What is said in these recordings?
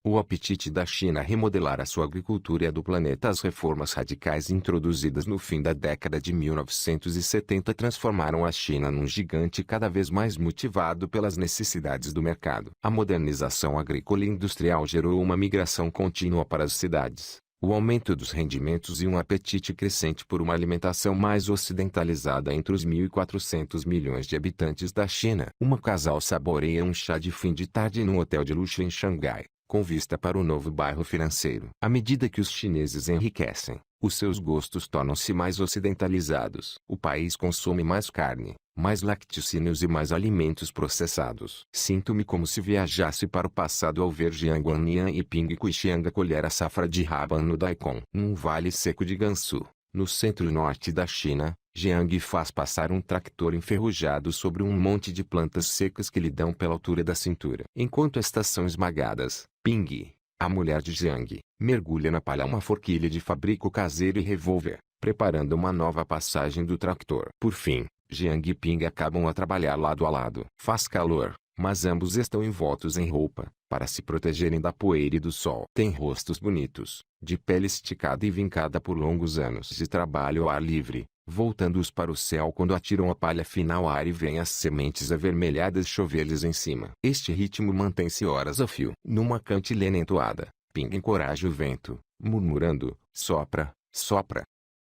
O apetite da China a remodelar a sua agricultura e a do planeta. As reformas radicais introduzidas no fim da década de 1970 transformaram a China num gigante cada vez mais motivado pelas necessidades do mercado. A modernização agrícola e industrial gerou uma migração contínua para as cidades, o aumento dos rendimentos e um apetite crescente por uma alimentação mais ocidentalizada entre os 1.400 milhões de habitantes da China. Um casal saboreia um chá de fim de tarde num hotel de luxo em Xangai, com vista para o novo bairro financeiro. À medida que os chineses enriquecem, os seus gostos tornam-se mais ocidentalizados. O país consome mais carne, mais laticínios e mais alimentos processados. Sinto-me como se viajasse para o passado ao ver Jiang Wannian e Ping Qixiang colher a safra de Raban no Daikon. Num vale seco de Gansu, no centro-norte da China, Jiang faz passar um tractor enferrujado sobre um monte de plantas secas que lhe dão pela altura da cintura. Enquanto estas são esmagadas, Ping, a mulher de Jiang, mergulha na palha uma forquilha de fabrico caseiro e revólver, preparando uma nova passagem do tractor. Por fim, Jiang e Ping acabam a trabalhar lado a lado. Faz calor, mas ambos estão envoltos em roupa, para se protegerem da poeira e do sol. Têm rostos bonitos, de pele esticada e vincada por longos anos de trabalho ao ar livre, voltando-os para o céu quando atiram a palha final ao ar e veem as sementes avermelhadas chover-lhes em cima. Este ritmo mantém-se horas a fio. Numa cantilena entoada, Ping encoraja o vento, murmurando: sopra, sopra.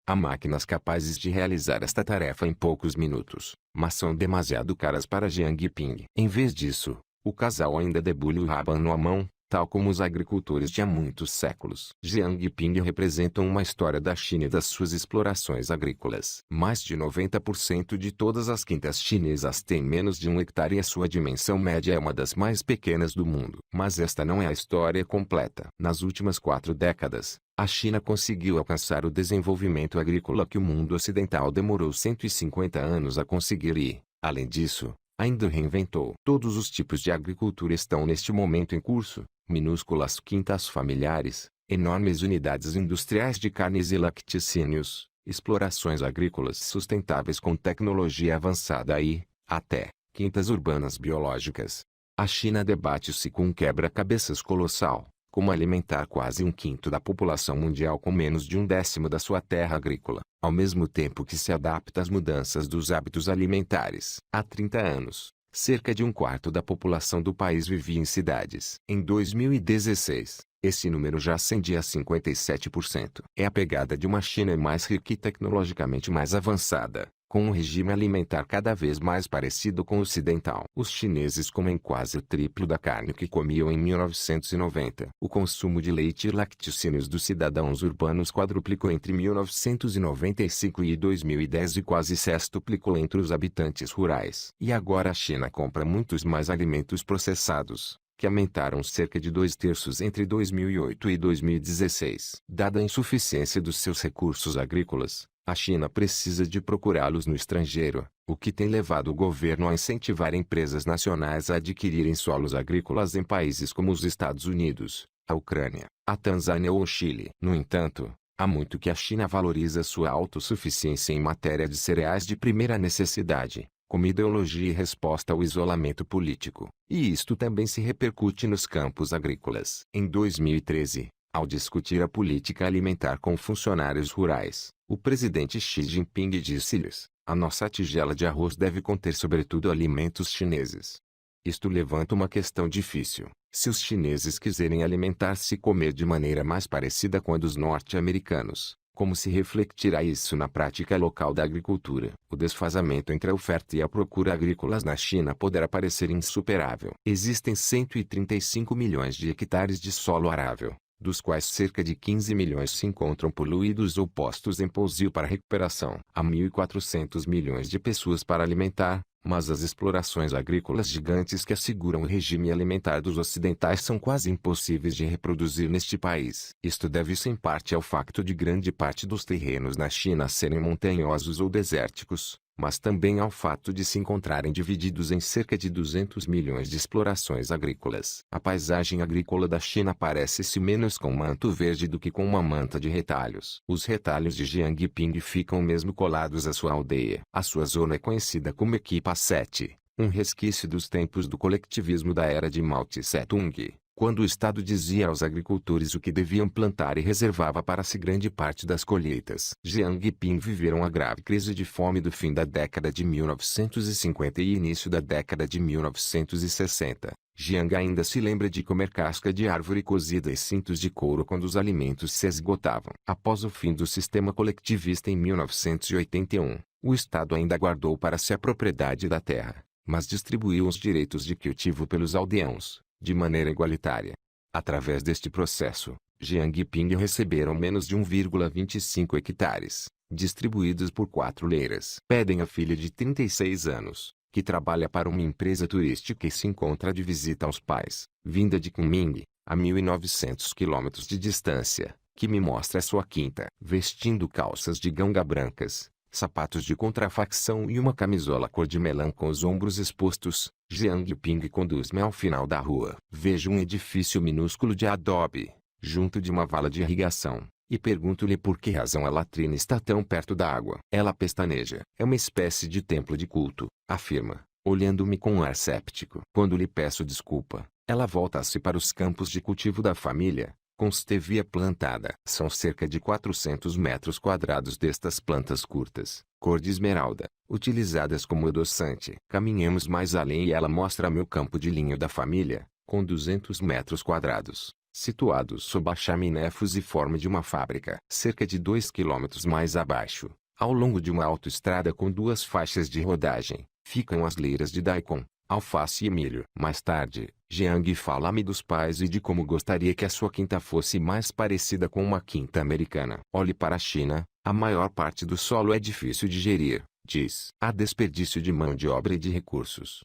Há máquinas capazes de realizar esta tarefa em poucos minutos, mas são demasiado caras para Jiang e Ping. Em vez disso, o casal ainda debulha o rábano à mão, tal como os agricultores de há muitos séculos. Jiang e Ping representam uma história da China e das suas explorações agrícolas. Mais de 90% de todas as quintas chinesas têm menos de 1 hectare e a sua dimensão média é uma das mais pequenas do mundo. Mas esta não é a história completa. Nas últimas 4 décadas, a China conseguiu alcançar o desenvolvimento agrícola que o mundo ocidental demorou 150 anos a conseguir e, além disso, ainda reinventou. Todos os tipos de agricultura estão neste momento em curso: minúsculas quintas familiares, enormes unidades industriais de carnes e laticínios, explorações agrícolas sustentáveis com tecnologia avançada e, até, quintas urbanas biológicas. A China debate-se com um quebra-cabeças colossal: como alimentar quase 1/5 da população mundial com menos de 1/10 da sua terra agrícola, ao mesmo tempo que se adapta às mudanças dos hábitos alimentares. Há 30 anos, cerca de 1/4 da população do país vivia em cidades. Em 2016, esse número já ascendia a 57%. É a pegada de uma China mais rica e tecnologicamente mais avançada, com um regime alimentar cada vez mais parecido com o ocidental. Os chineses comem quase o triplo da carne que comiam em 1990. O consumo de leite e laticínios dos cidadãos urbanos quadruplicou entre 1995 e 2010 e quase sextuplicou entre os habitantes rurais. E agora a China compra muitos mais alimentos processados, que aumentaram cerca de 2/3 entre 2008 e 2016. Dada a insuficiência dos seus recursos agrícolas, a China precisa de procurá-los no estrangeiro, o que tem levado o governo a incentivar empresas nacionais a adquirirem solos agrícolas em países como os Estados Unidos, a Ucrânia, a Tanzânia ou o Chile. No entanto, há muito que a China valoriza sua autossuficiência em matéria de cereais de primeira necessidade, como ideologia e resposta ao isolamento político. E isto também se repercute nos campos agrícolas. Em 2013, ao discutir a política alimentar com funcionários rurais, o presidente Xi Jinping disse-lhes: a nossa tigela de arroz deve conter sobretudo alimentos chineses. Isto levanta uma questão difícil. Se os chineses quiserem alimentar-se e comer de maneira mais parecida com a dos norte-americanos, como se refletirá isso na prática local da agricultura? O desfazamento entre a oferta e a procura agrícolas na China poderá parecer insuperável. Existem 135 milhões de hectares de solo arável, dos quais cerca de 15 milhões se encontram poluídos ou postos em pousio para recuperação. Há 1.400 milhões de pessoas para alimentar, mas as explorações agrícolas gigantes que asseguram o regime alimentar dos ocidentais são quase impossíveis de reproduzir neste país. Isto deve-se em parte ao facto de grande parte dos terrenos na China serem montanhosos ou desérticos, mas também ao fato de se encontrarem divididos em cerca de 200 milhões de explorações agrícolas. A paisagem agrícola da China parece-se menos com um manto verde do que com uma manta de retalhos. Os retalhos de Jiangping ficam mesmo colados à sua aldeia. A sua zona é conhecida como Equipa 7, um resquício dos tempos do coletivismo da era de Mao Tse-tung. Quando o Estado dizia aos agricultores o que deviam plantar e reservava para si grande parte das colheitas. Jiang e Ping viveram a grave crise de fome do fim da década de 1950 e início da década de 1960. Jiang ainda se lembra de comer casca de árvore cozida e cintos de couro quando os alimentos se esgotavam. Após o fim do sistema coletivista em 1981, o Estado ainda guardou para si a propriedade da terra, mas distribuiu os direitos de cultivo pelos aldeãos, de maneira igualitária. Através deste processo, Jiang e Ping receberam menos de 1,25 hectares, distribuídos por 4 leiras. Pedem à filha de 36 anos, que trabalha para uma empresa turística e se encontra de visita aos pais, vinda de Kunming, a 1.900 quilômetros de distância, que me mostra a sua quinta. Vestindo calças de ganga brancas, sapatos de contrafacção e uma camisola cor de melão com os ombros expostos, Jiang Ping conduz-me ao final da rua. Vejo um edifício minúsculo de adobe, junto de uma vala de irrigação, e pergunto-lhe por que razão a latrina está tão perto da água. Ela pestaneja. É uma espécie de templo de culto, afirma, olhando-me com um ar séptico. Quando lhe peço desculpa, ela volta-se para os campos de cultivo da família, com stevia plantada. São cerca de 400 metros quadrados destas plantas curtas, cor de esmeralda, utilizadas como adoçante. Caminhamos mais além e ela mostra-me o campo de linho da família, com 200 metros quadrados, situados sob a chaminé fusiforme de uma fábrica. Cerca de 2 quilômetros mais abaixo, ao longo de uma autoestrada com 2 faixas de rodagem, ficam as leiras de daikon, alface e milho. Mais tarde, Jiang fala-me dos pais e de como gostaria que a sua quinta fosse mais parecida com uma quinta americana. Olhe para a China, a maior parte do solo é difícil de gerir, diz. Há desperdício de mão de obra e de recursos.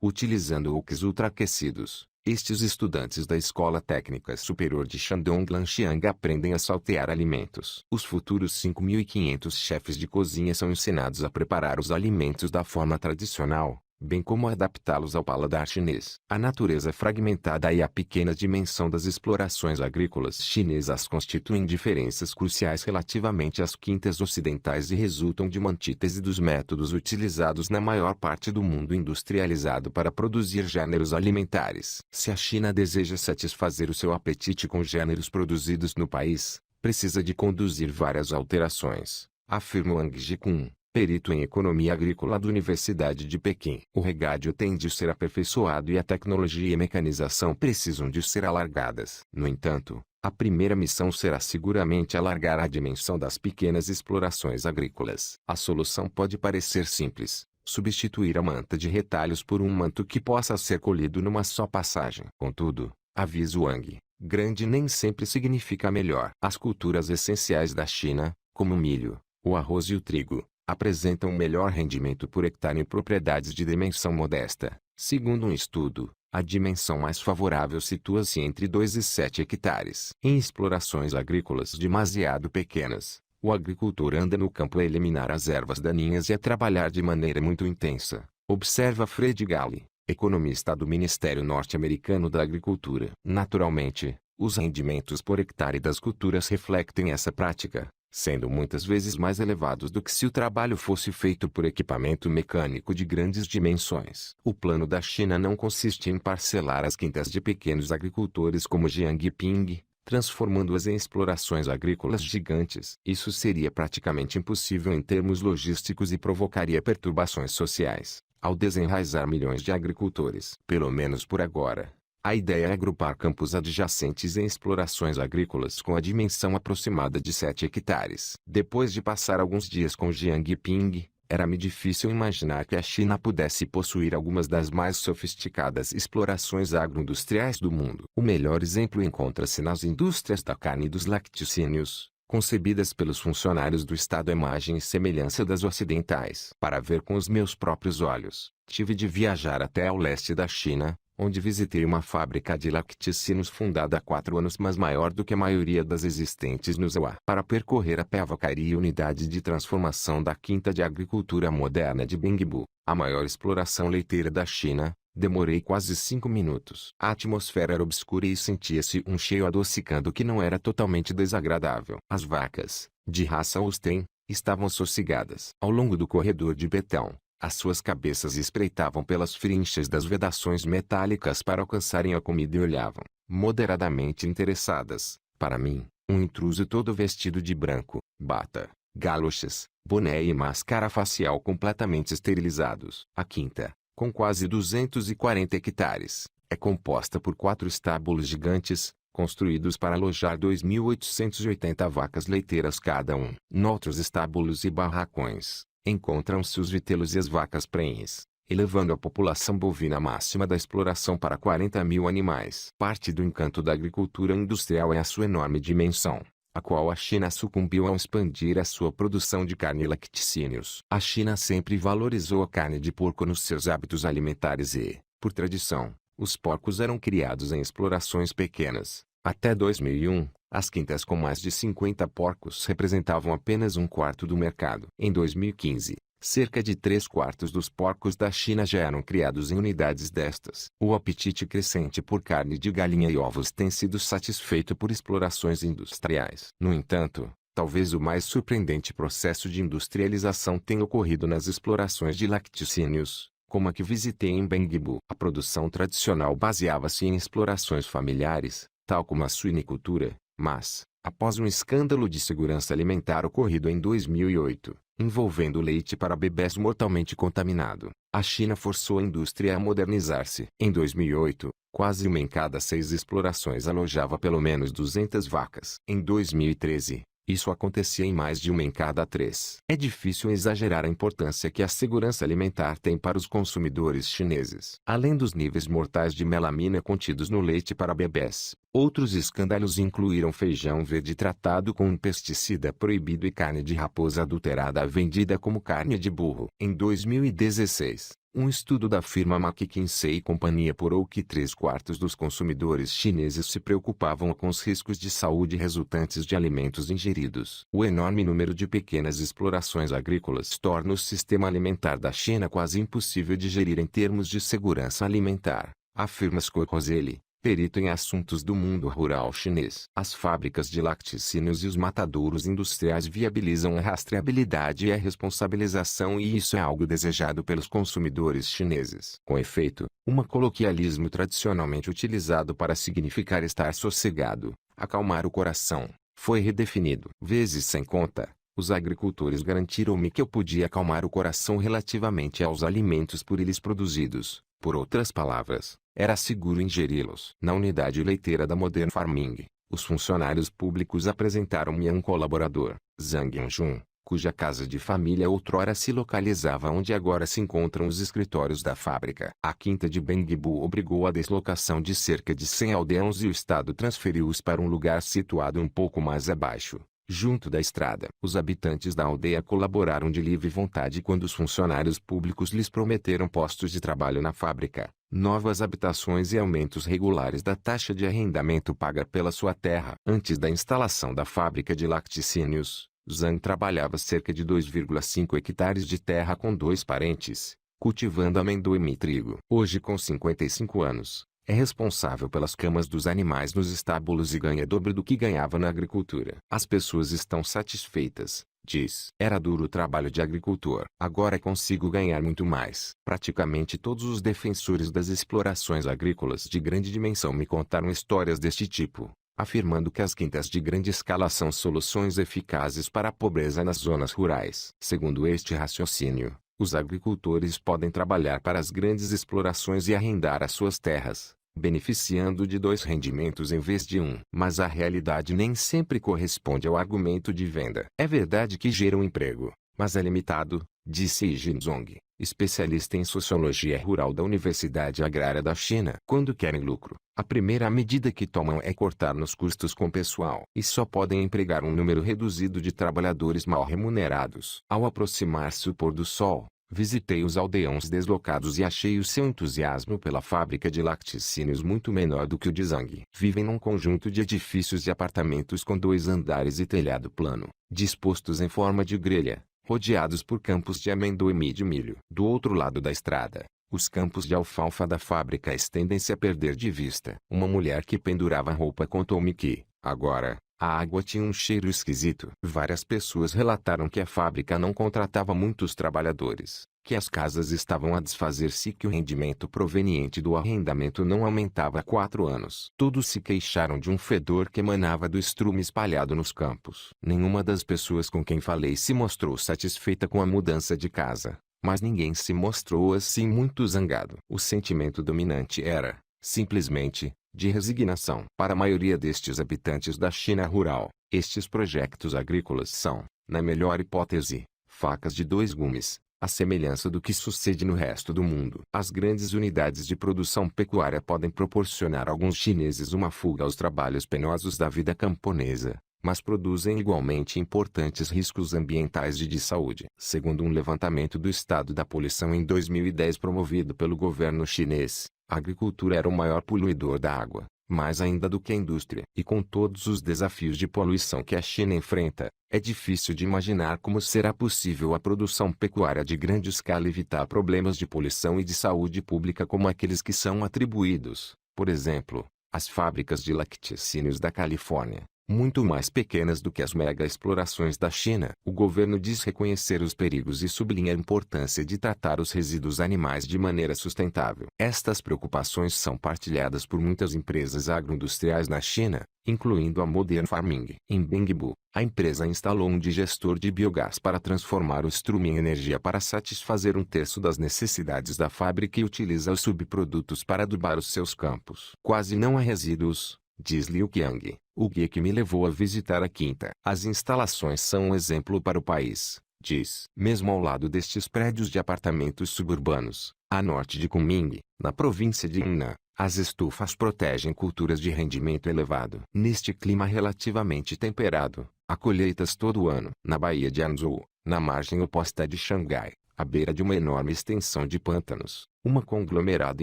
Utilizando wokes ultraaquecidos, estes estudantes da Escola Técnica Superior de Shandong Lanxiang aprendem a saltear alimentos. Os futuros 5.500 chefes de cozinha são ensinados a preparar os alimentos da forma tradicional, bem como adaptá-los ao paladar chinês. A natureza fragmentada e a pequena dimensão das explorações agrícolas chinesas constituem diferenças cruciais relativamente às quintas ocidentais e resultam de uma antítese dos métodos utilizados na maior parte do mundo industrializado para produzir gêneros alimentares. Se a China deseja satisfazer o seu apetite com gêneros produzidos no país, precisa de conduzir várias alterações, afirma Wang Jikun, perito em economia agrícola da Universidade de Pequim. O regadio tem de ser aperfeiçoado e a tecnologia e mecanização precisam de ser alargadas. No entanto, a primeira missão será seguramente alargar a dimensão das pequenas explorações agrícolas. A solução pode parecer simples: substituir a manta de retalhos por um manto que possa ser colhido numa só passagem. Contudo, avisa Wang, grande nem sempre significa melhor. As culturas essenciais da China, como o milho, o arroz e o trigo, apresentam melhor rendimento por hectare em propriedades de dimensão modesta. Segundo um estudo, a dimensão mais favorável situa-se entre 2 e 7 hectares. Em explorações agrícolas demasiado pequenas, o agricultor anda no campo a eliminar as ervas daninhas e a trabalhar de maneira muito intensa, observa Fred Galley, economista do Ministério Norte-Americano da Agricultura. Naturalmente, os rendimentos por hectare das culturas refletem essa prática, sendo muitas vezes mais elevados do que se o trabalho fosse feito por equipamento mecânico de grandes dimensões. O plano da China não consiste em parcelar as quintas de pequenos agricultores como Jiang Ping, transformando-as em explorações agrícolas gigantes. Isso seria praticamente impossível em termos logísticos e provocaria perturbações sociais, ao desenraizar milhões de agricultores. Pelo menos por agora, a ideia é agrupar campos adjacentes em explorações agrícolas com a dimensão aproximada de 7 hectares. Depois de passar alguns dias com Jiang Ping, era-me difícil imaginar que a China pudesse possuir algumas das mais sofisticadas explorações agroindustriais do mundo. O melhor exemplo encontra-se nas indústrias da carne e dos laticínios, concebidas pelos funcionários do Estado à imagem e semelhança das ocidentais. Para ver com os meus próprios olhos, tive de viajar até ao leste da China, onde visitei uma fábrica de laticínios fundada há 4 anos, mas maior do que a maioria das existentes no Zhejiang. Para percorrer a pé a vacaria e unidade de transformação da Quinta de Agricultura Moderna de Bingbu, a maior exploração leiteira da China, demorei quase 5 minutos. A atmosfera era obscura e sentia-se um cheiro adocicando que não era totalmente desagradável. As vacas, de raça Holstein, estavam sossegadas. Ao longo do corredor de betão, as suas cabeças espreitavam pelas frinchas das vedações metálicas para alcançarem a comida e olhavam, moderadamente interessadas. Para mim, um intruso todo vestido de branco, bata, galochas, boné e máscara facial completamente esterilizados. A quinta, com quase 240 hectares, é composta por 4 estábulos gigantes, construídos para alojar 2.880 vacas leiteiras cada um. Noutros estábulos e barracões, encontram-se os vitelos e as vacas prenhes, elevando a população bovina máxima da exploração para 40.000 animais. Parte do encanto da agricultura industrial é a sua enorme dimensão, a qual a China sucumbiu ao expandir a sua produção de carne e laticínios. A China sempre valorizou a carne de porco nos seus hábitos alimentares e, por tradição, os porcos eram criados em explorações pequenas. Até 2001, as quintas com mais de 50 porcos representavam apenas um quarto do mercado. Em 2015, cerca de 3/4 dos porcos da China já eram criados em unidades destas. O apetite crescente por carne de galinha e ovos tem sido satisfeito por explorações industriais. No entanto, talvez o mais surpreendente processo de industrialização tenha ocorrido nas explorações de laticínios, como a que visitei em Bengbu. A produção tradicional baseava-se em explorações familiares, tal como a suinicultura, mas, após um escândalo de segurança alimentar ocorrido em 2008, envolvendo leite para bebês mortalmente contaminado, a China forçou a indústria a modernizar-se. Em 2008, quase uma em cada 6 explorações alojava pelo menos 200 vacas. Em 2013, isso acontecia em mais de uma em cada 3. É difícil exagerar a importância que a segurança alimentar tem para os consumidores chineses. Além dos níveis mortais de melamina contidos no leite para bebês, outros escândalos incluíram feijão verde tratado com um pesticida proibido e carne de raposa adulterada vendida como carne de burro. Em 2016, um estudo da firma McKinsey & Company apurou que 3/4 dos consumidores chineses se preocupavam com os riscos de saúde resultantes de alimentos ingeridos. O enorme número de pequenas explorações agrícolas torna o sistema alimentar da China quase impossível de gerir em termos de segurança alimentar, afirma Scott Roselli, perito em assuntos do mundo rural chinês. As fábricas de laticínios e os matadouros industriais viabilizam a rastreabilidade e a responsabilização, e isso é algo desejado pelos consumidores chineses. Com efeito, um coloquialismo tradicionalmente utilizado para significar estar sossegado, acalmar o coração, foi redefinido. Vezes sem conta, os agricultores garantiram-me que eu podia acalmar o coração relativamente aos alimentos por eles produzidos. Por outras palavras, era seguro ingeri-los. Na unidade leiteira da Modern Farming, os funcionários públicos apresentaram-me a um colaborador, Zhang Yanjun, cuja casa de família outrora se localizava onde agora se encontram os escritórios da fábrica. A quinta de Bengbu obrigou a deslocação de cerca de 100 aldeões e o Estado transferiu-os para um lugar situado um pouco mais abaixo, junto da estrada. Os habitantes da aldeia colaboraram de livre vontade quando os funcionários públicos lhes prometeram postos de trabalho na fábrica, novas habitações e aumentos regulares da taxa de arrendamento paga pela sua terra. Antes da instalação da fábrica de laticínios, Zhang trabalhava cerca de 2,5 hectares de terra com 2 parentes, cultivando amendoim e trigo. Hoje, com 55 anos, é responsável pelas camas dos animais nos estábulos e ganha dobro do que ganhava na agricultura. As pessoas estão satisfeitas, diz. Era duro o trabalho de agricultor. Agora consigo ganhar muito mais. Praticamente todos os defensores das explorações agrícolas de grande dimensão me contaram histórias deste tipo, afirmando que as quintas de grande escala são soluções eficazes para a pobreza nas zonas rurais. Segundo este raciocínio, os agricultores podem trabalhar para as grandes explorações e arrendar as suas terras, beneficiando de 2 rendimentos em vez de 1. Mas a realidade nem sempre corresponde ao argumento de venda. É verdade que gera um emprego, mas é limitado, disse Yi Jinzong, especialista em sociologia rural da Universidade Agrária da China. Quando querem lucro, a primeira medida que tomam é cortar nos custos com pessoal, e só podem empregar um número reduzido de trabalhadores mal remunerados. Ao aproximar-se o pôr do sol, visitei os aldeões deslocados e achei o seu entusiasmo pela fábrica de laticínios muito menor do que o de Zhang. Vivem num conjunto de edifícios de apartamentos com 2 andares e telhado plano, dispostos em forma de grelha, rodeados por campos de amendoim e de milho. Do outro lado da estrada, os campos de alfalfa da fábrica estendem-se a perder de vista. Uma mulher que pendurava roupa contou-me que, agora, a água tinha um cheiro esquisito. Várias pessoas relataram que a fábrica não contratava muitos trabalhadores, que as casas estavam a desfazer-se e que o rendimento proveniente do arrendamento não aumentava há 4 anos. Todos se queixaram de um fedor que emanava do estrume espalhado nos campos. Nenhuma das pessoas com quem falei se mostrou satisfeita com a mudança de casa, mas ninguém se mostrou assim muito zangado. O sentimento dominante era, simplesmente, de resignação. Para a maioria destes habitantes da China rural, estes projetos agrícolas são, na melhor hipótese, facas de 2 gumes, à semelhança do que sucede no resto do mundo. As grandes unidades de produção pecuária podem proporcionar a alguns chineses uma fuga aos trabalhos penosos da vida camponesa, mas produzem igualmente importantes riscos ambientais e de saúde. Segundo um levantamento do estado da poluição em 2010 promovido pelo governo chinês, a agricultura era o maior poluidor da água, mais ainda do que a indústria. E com todos os desafios de poluição que a China enfrenta, é difícil de imaginar como será possível a produção pecuária de grande escala evitar problemas de poluição e de saúde pública como aqueles que são atribuídos, por exemplo, às fábricas de laticínios da Califórnia, muito mais pequenas do que as mega-explorações da China. O governo diz reconhecer os perigos e sublinha a importância de tratar os resíduos animais de maneira sustentável. Estas preocupações são partilhadas por muitas empresas agroindustriais na China, incluindo a Modern Farming. Em Bengbu, a empresa instalou um digestor de biogás para transformar o estrume em energia para satisfazer 1/3 das necessidades da fábrica e utiliza os subprodutos para adubar os seus campos. Quase não há resíduos, diz Liu Qiang, o guia que me levou a visitar a quinta. As instalações são um exemplo para o país, diz. Mesmo ao lado destes prédios de apartamentos suburbanos, a norte de Kunming, na província de Yunnan, as estufas protegem culturas de rendimento elevado. Neste clima relativamente temperado, há colheitas todo ano. Na Baía de Hangzhou, na margem oposta de Xangai, à beira de uma enorme extensão de pântanos, uma conglomerado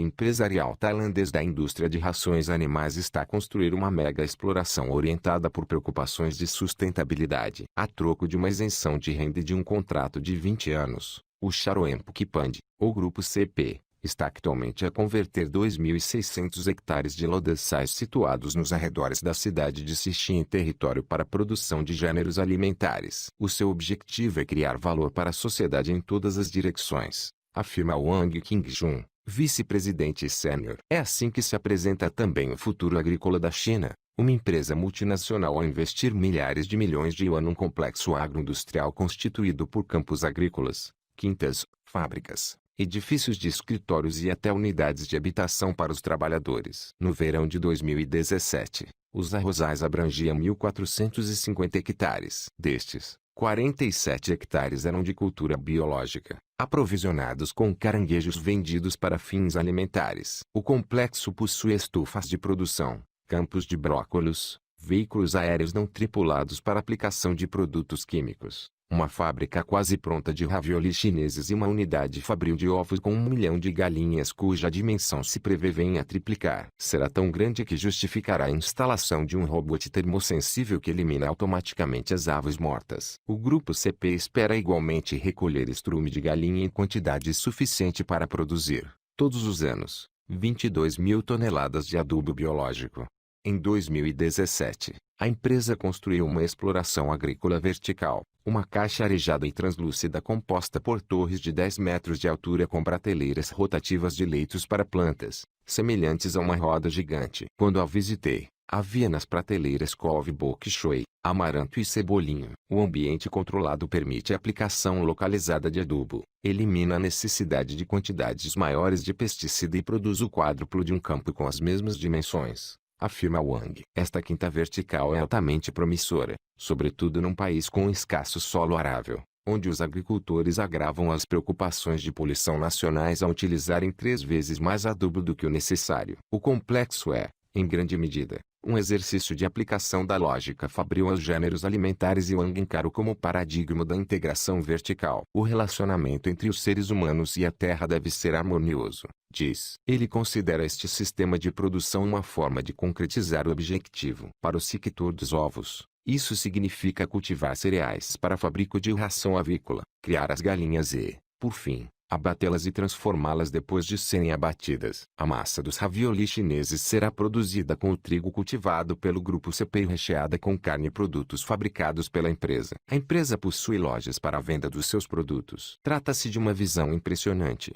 empresarial tailandês da indústria de rações animais está a construir uma mega exploração orientada por preocupações de sustentabilidade. A troco de uma isenção de renda e de um contrato de 20 anos, o Charoen Pukipand, ou Grupo CP, está atualmente a converter 2.600 hectares de lodaçais situados nos arredores da cidade de Xixin em território para a produção de gêneros alimentares. O seu objetivo é criar valor para a sociedade em todas as direções, afirma Wang Qingjun, vice-presidente sênior. É assim que se apresenta também o futuro agrícola da China, uma empresa multinacional a investir milhares de milhões de yuan num complexo agroindustrial constituído por campos agrícolas, quintas, fábricas, edifícios de escritórios e até unidades de habitação para os trabalhadores. No verão de 2017, os arrozais abrangiam 1.450 hectares. Destes, 47 hectares eram de cultura biológica, aprovisionados com caranguejos vendidos para fins alimentares. O complexo possui estufas de produção, campos de brócolos, veículos aéreos não tripulados para aplicação de produtos químicos, uma fábrica quase pronta de raviolis chineses e uma unidade fabril de ovos com 1 milhão de galinhas cuja dimensão se prevê venha a triplicar. Será tão grande que justificará a instalação de um robô termossensível que elimina automaticamente as aves mortas. O grupo CP espera igualmente recolher estrume de galinha em quantidade suficiente para produzir, todos os anos, 22 mil toneladas de adubo biológico. Em 2017, a empresa construiu uma exploração agrícola vertical, uma caixa arejada e translúcida composta por torres de 10 metros de altura com prateleiras rotativas de leitos para plantas, semelhantes a uma roda gigante. Quando a visitei, havia nas prateleiras couve bok choy, amaranto e cebolinho. O ambiente controlado permite a aplicação localizada de adubo, elimina a necessidade de quantidades maiores de pesticida e produz o quádruplo de um campo com as mesmas dimensões, afirma Wang. Esta quinta vertical é altamente promissora, sobretudo num país com escasso solo arável, onde os agricultores agravam as preocupações de poluição nacionais ao utilizarem 3 vezes mais adubo do que o necessário. O complexo é, em grande medida, um exercício de aplicação da lógica fabril aos gêneros alimentares e Wang encara como paradigma da integração vertical. O relacionamento entre os seres humanos e a terra deve ser harmonioso, diz. Ele considera este sistema de produção uma forma de concretizar o objetivo. Para o sector dos ovos, isso significa cultivar cereais para fabrico de ração avícola, criar as galinhas e, por fim, abatê-las e transformá-las depois de serem abatidas. A massa dos raviolis chineses será produzida com o trigo cultivado pelo grupo CP e recheada com carne e produtos fabricados pela empresa. A empresa possui lojas para a venda dos seus produtos. Trata-se de uma visão impressionante.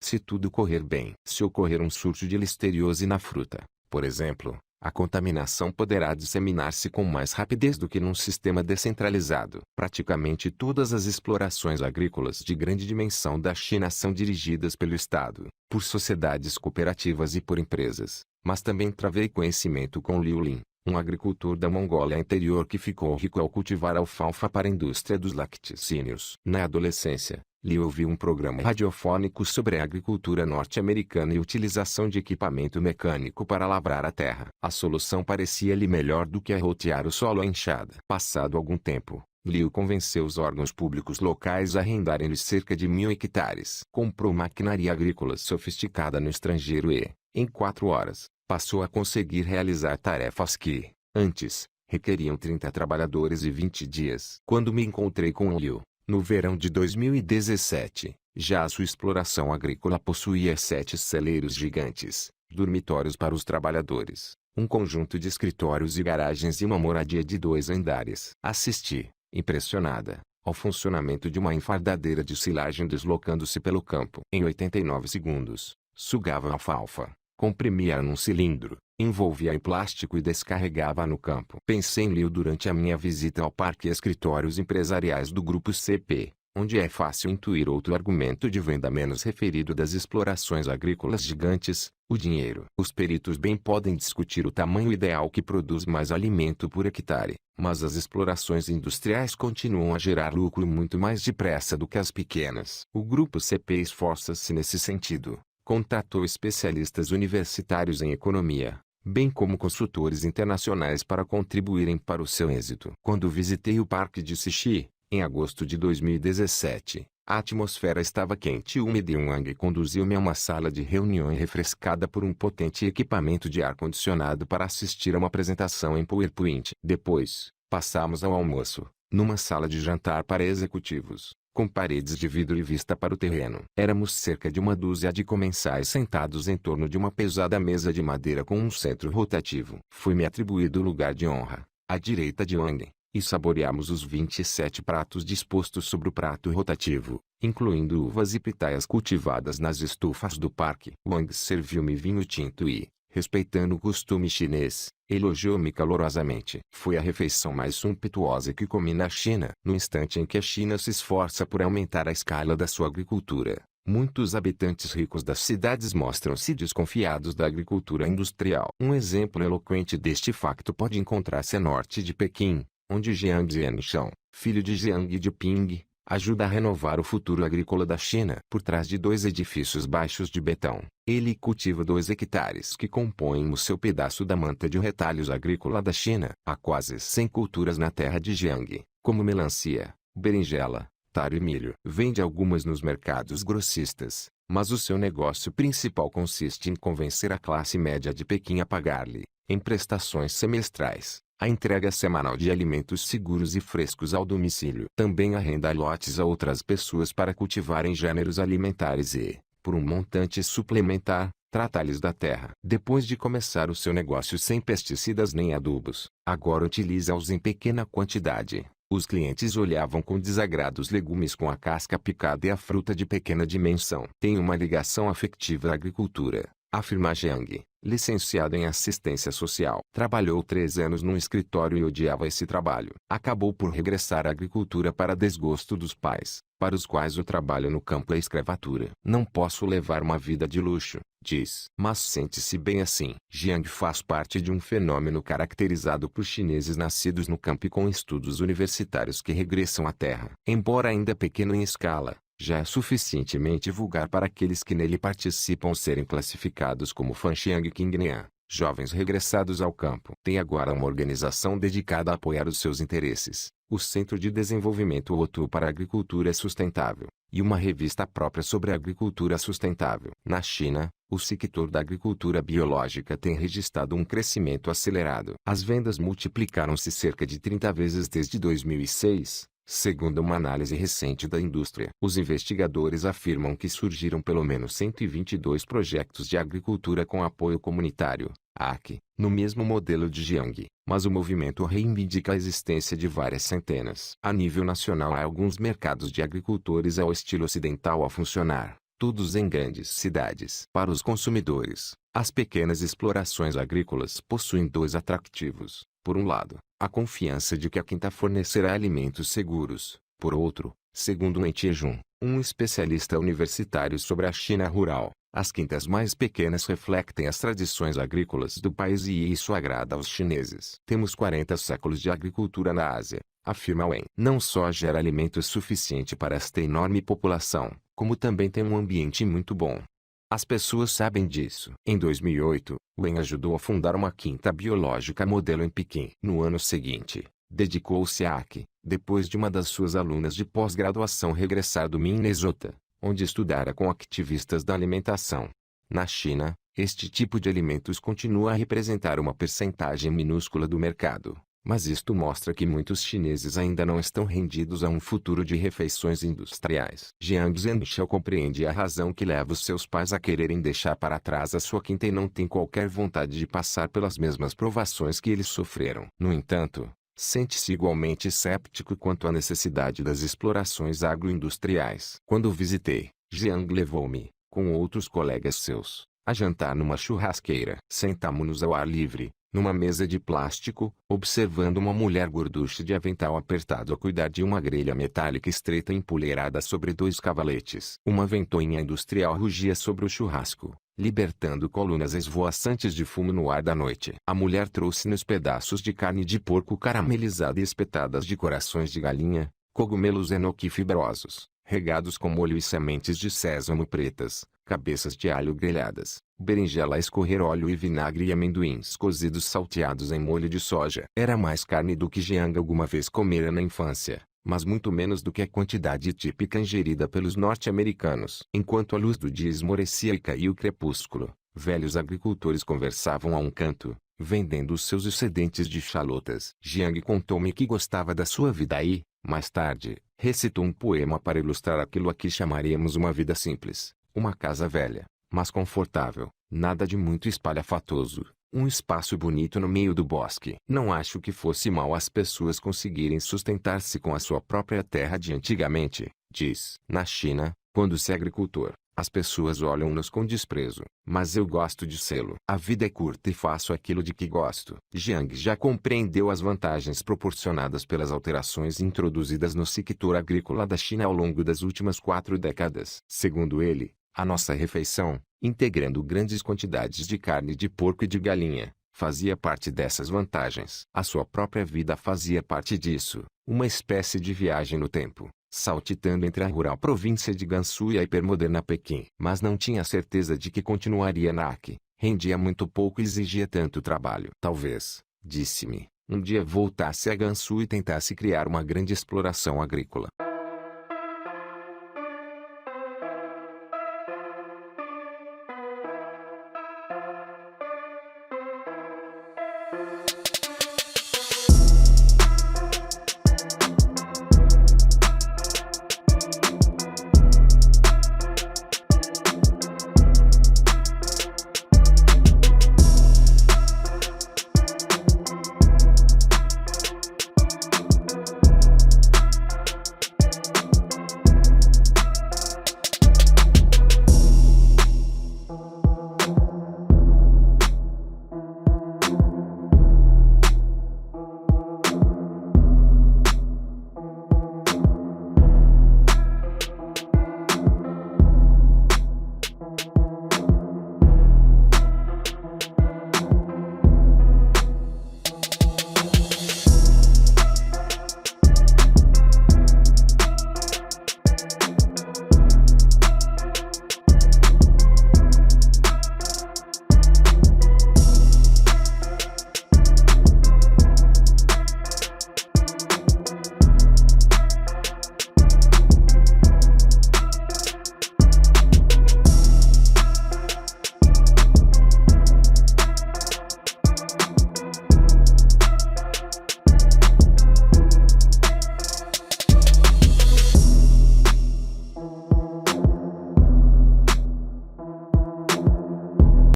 Se tudo correr bem, se ocorrer um surto de listeriose na fruta, por exemplo, a contaminação poderá disseminar-se com mais rapidez do que num sistema descentralizado. Praticamente todas as explorações agrícolas de grande dimensão da China são dirigidas pelo Estado, por sociedades cooperativas e por empresas. Mas também travei conhecimento com Liu Lin, um agricultor da Mongólia Interior que ficou rico ao cultivar alfalfa para a indústria dos laticínios. Na adolescência, Liu ouviu um programa radiofônico sobre a agricultura norte-americana e utilização de equipamento mecânico para lavrar a terra. A solução parecia-lhe melhor do que arrotear o solo à enxada. Passado algum tempo, Liu convenceu os órgãos públicos locais a arrendarem-lhe cerca de 1.000 hectares. Comprou maquinaria agrícola sofisticada no estrangeiro e, em 4 horas, passou a conseguir realizar tarefas que, antes, requeriam 30 trabalhadores e 20 dias. Quando me encontrei com Liu, no verão de 2017, já a sua exploração agrícola possuía 7 celeiros gigantes, dormitórios para os trabalhadores, um conjunto de escritórios e garagens e uma moradia de 2 andares. Assisti, impressionada, ao funcionamento de uma enfardadeira de silagem deslocando-se pelo campo. Em 89 segundos, sugava a alfalfa, comprimia-a num cilindro, envolvia em plástico e descarregava no campo. Pensei em Liu durante a minha visita ao parque e escritórios empresariais do Grupo CP, onde é fácil intuir outro argumento de venda menos referido das explorações agrícolas gigantes: o dinheiro. Os peritos bem podem discutir o tamanho ideal que produz mais alimento por hectare, mas as explorações industriais continuam a gerar lucro muito mais depressa do que as pequenas. O Grupo CP esforça-se nesse sentido. Contratou especialistas universitários em economia, bem como consultores internacionais para contribuírem para o seu êxito. Quando visitei o Parque de Xixi, em agosto de 2017, a atmosfera estava quente e úmida e Wang conduziu-me a uma sala de reuniões refrescada por um potente equipamento de ar-condicionado para assistir a uma apresentação em PowerPoint. Depois, passamos ao almoço, numa sala de jantar para executivos, com paredes de vidro e vista para o terreno. Éramos cerca de 1 dúzia de comensais sentados em torno de uma pesada mesa de madeira com um centro rotativo. Foi-me atribuído o lugar de honra, à direita de Wang, e saboreamos os 27 pratos dispostos sobre o prato rotativo, incluindo uvas e pitaias cultivadas nas estufas do parque. Wang serviu-me vinho tinto e, respeitando o costume chinês, elogiou-me calorosamente. Foi a refeição mais sumptuosa que comi na China. No instante em que a China se esforça por aumentar a escala da sua agricultura, muitos habitantes ricos das cidades mostram-se desconfiados da agricultura industrial. Um exemplo eloquente deste facto pode encontrar-se a norte de Pequim, onde Jiang Jianshang, filho de Jiang Jiping, ajuda a renovar o futuro agrícola da China. Por trás de 2 edifícios baixos de betão, ele cultiva 2 hectares que compõem o seu pedaço da manta de retalhos agrícola da China. Há quase 100 culturas na terra de Jiang, como melancia, berinjela, taro e milho. Vende algumas nos mercados grossistas, mas o seu negócio principal consiste em convencer a classe média de Pequim a pagar-lhe, em prestações semestrais, a entrega semanal de alimentos seguros e frescos ao domicílio. Também arrenda lotes a outras pessoas para cultivarem gêneros alimentares e, por um montante suplementar, trata-lhes da terra. Depois de começar o seu negócio sem pesticidas nem adubos, agora utiliza-os em pequena quantidade. Os clientes olhavam com desagrado os legumes com a casca picada e a fruta de pequena dimensão. Tem uma ligação afetiva à agricultura, afirma Jiang, licenciado em assistência social. Trabalhou 3 anos num escritório e odiava esse trabalho. Acabou por regressar à agricultura para desgosto dos pais, para os quais o trabalho no campo é escravatura. Não posso levar uma vida de luxo, diz. Mas sente-se bem assim. Jiang faz parte de um fenômeno caracterizado por chineses nascidos no campo e com estudos universitários que regressam à terra. Embora ainda pequeno em escala, já é suficientemente vulgar para aqueles que nele participam serem classificados como Fanxiang Qingnian, jovens regressados ao campo. Tem agora uma organização dedicada a apoiar os seus interesses, o Centro de Desenvolvimento Otu para a Agricultura Sustentável, e uma revista própria sobre a agricultura sustentável. Na China, o sector da agricultura biológica tem registrado um crescimento acelerado. As vendas multiplicaram-se cerca de 30 vezes desde 2006, Segundo uma análise recente da indústria, os investigadores afirmam que surgiram pelo menos 122 projetos de agricultura com apoio comunitário, AC, no mesmo modelo de Jiang, mas o movimento reivindica a existência de várias centenas. A nível nacional há alguns mercados de agricultores ao estilo ocidental a funcionar, todos em grandes cidades. Para os consumidores, as pequenas explorações agrícolas possuem dois atrativos. Por um lado, a confiança de que a quinta fornecerá alimentos seguros. Por outro, segundo Wen Tiejun, um especialista universitário sobre a China rural, as quintas mais pequenas refletem as tradições agrícolas do país e isso agrada aos chineses. Temos 40 séculos de agricultura na Ásia, afirma Wen. Não só gera alimento suficiente para esta enorme população, como também tem um ambiente muito bom. As pessoas sabem disso. Em 2008, Wen ajudou a fundar uma quinta biológica modelo em Pequim. No ano seguinte, dedicou-se a AC, depois de uma das suas alunas de pós-graduação regressar do Minnesota, onde estudara com ativistas da alimentação. Na China, este tipo de alimentos continua a representar uma percentagem minúscula do mercado. Mas isto mostra que muitos chineses ainda não estão rendidos a um futuro de refeições industriais. Jiang Zhenxiao compreende a razão que leva os seus pais a quererem deixar para trás a sua quinta e não tem qualquer vontade de passar pelas mesmas provações que eles sofreram. No entanto, sente-se igualmente céptico quanto à necessidade das explorações agroindustriais. Quando o visitei, Jiang levou-me, com outros colegas seus, a jantar numa churrasqueira. Sentamo-nos ao ar livre, numa mesa de plástico, observando uma mulher gorducha de avental apertado a cuidar de uma grelha metálica estreita empoleirada sobre dois cavaletes. Uma ventoinha industrial rugia sobre o churrasco, libertando colunas esvoaçantes de fumo no ar da noite. A mulher trouxe-nos pedaços de carne de porco caramelizada e espetadas de corações de galinha, cogumelos enoki fibrosos, regados com molho e sementes de sésamo pretas, cabeças de alho grelhadas, berinjela a escorrer óleo e vinagre e amendoins cozidos salteados em molho de soja. Era mais carne do que Jiang alguma vez comera na infância, mas muito menos do que a quantidade típica ingerida pelos norte-americanos. Enquanto a luz do dia esmorecia e caía o crepúsculo, velhos agricultores conversavam a um canto, vendendo os seus excedentes de chalotas. Jiang contou-me que gostava da sua vida e, mais tarde, recitou um poema para ilustrar aquilo a que chamaríamos uma vida simples. Uma casa velha, mas confortável, nada de muito espalhafatoso, um espaço bonito no meio do bosque. Não acho que fosse mal as pessoas conseguirem sustentar-se com a sua própria terra de antigamente, diz. Na China, quando se é agricultor, as pessoas olham-nos com desprezo, mas eu gosto de sê-lo. A vida é curta e faço aquilo de que gosto. Jiang já compreendeu as vantagens proporcionadas pelas alterações introduzidas no sector agrícola da China ao longo das últimas 4 décadas. Segundo ele, a nossa refeição, integrando grandes quantidades de carne de porco e de galinha, fazia parte dessas vantagens. A sua própria vida fazia parte disso, uma espécie de viagem no tempo, saltitando entre a rural província de Gansu e a hipermoderna Pequim. Mas não tinha certeza de que continuaria na AC, rendia muito pouco e exigia tanto trabalho. Talvez, disse-me, um dia voltasse a Gansu e tentasse criar uma grande exploração agrícola.